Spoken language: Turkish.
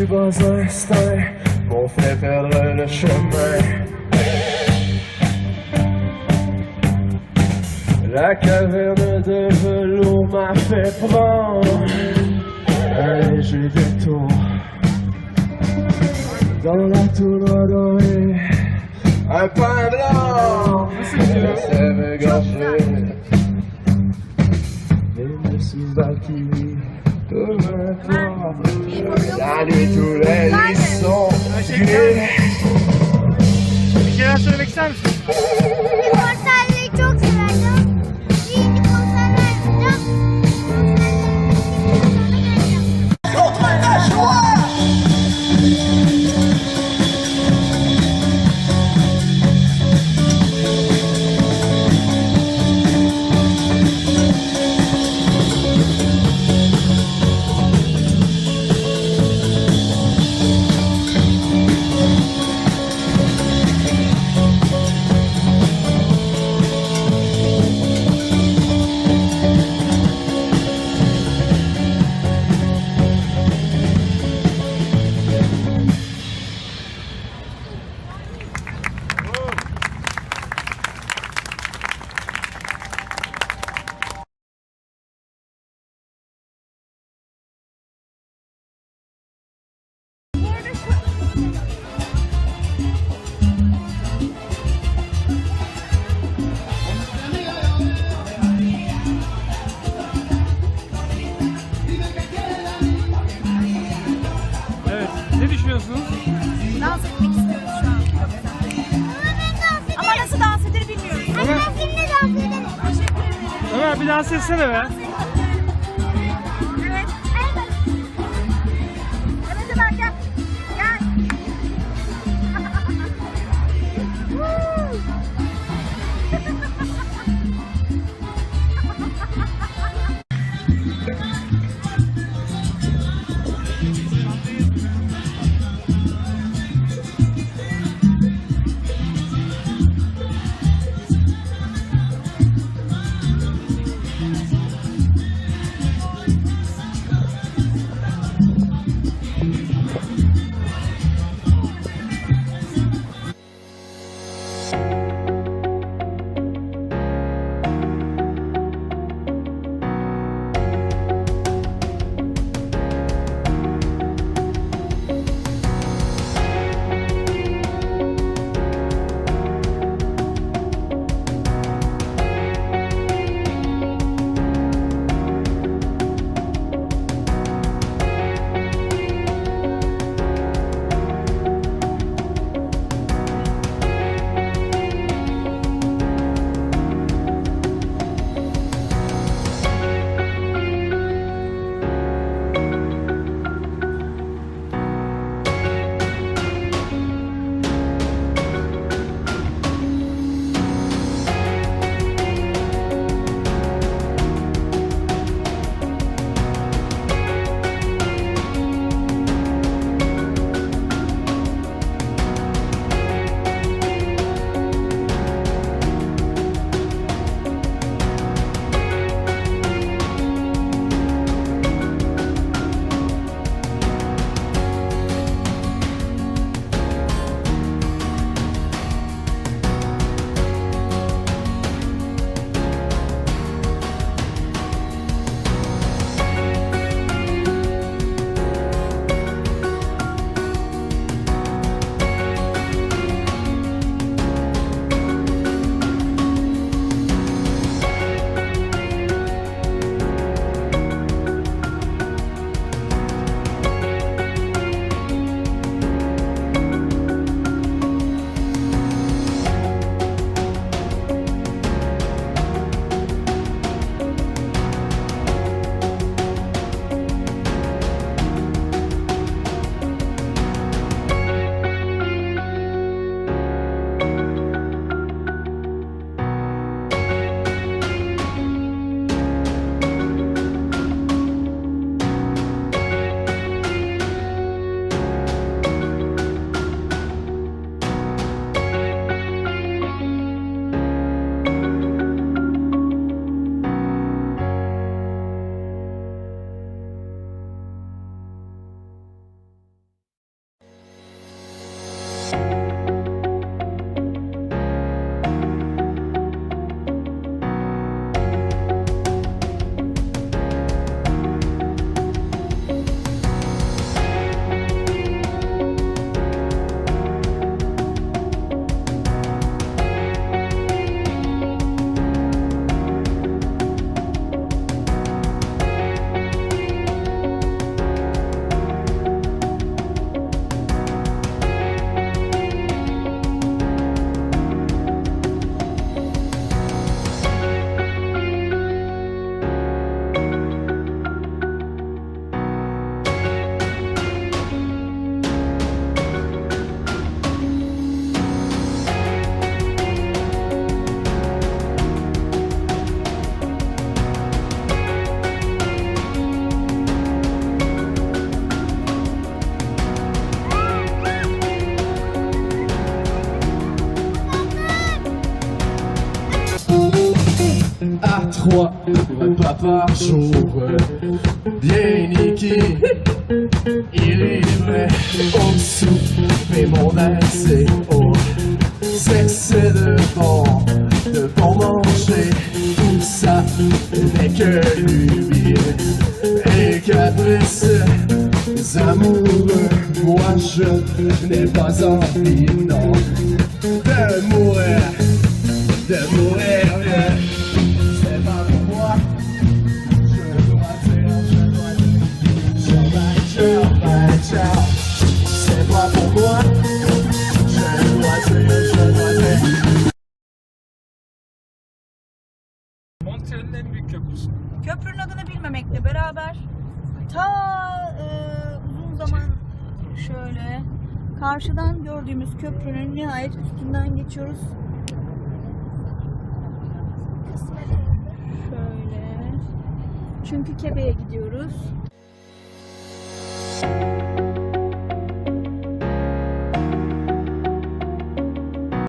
bas instincts m'ont fait perdre le chemin. La caverne de velours m'a fait prendre un léger détour. Dans la toundra dorée, un pain blanc, la sève gorgée. Et me sous-bâtis comme un toit. La nuit, tous les lits sont gris. Bir şeyler söylemek ister misin? Konserleri çok severdim. İyi ki konserler yapacağım. Evet. Ne düşünüyorsunuz? Dans etmek istiyoruz şu an. Ama nasıl dans edilir bilmiyoruz. Hadi ben seninle dans edelim. Teşekkür ederim. Ömer bir dans etsene be. Evet. Evet Ömer gel. Gel. trois repas par jour. Bien niqué, il est vrai. Au-dessous, mais mon accès au sexe de bon manger. Tout ça n'est que lui. Et caprice, les amoureux, moi je n'ai pas envie, non, de mourir, c'est pas pour moi, je dois dire, c'est pas pour moi, je dois dire. Montreal'in en büyük köprüsü. Köprünün adını bilmemekle beraber uzun zaman şöyle karşıdan gördüğümüz köprünün nihayet üstünden geçiyoruz. Şöyle. Çünkü Kebe'ye gidiyoruz.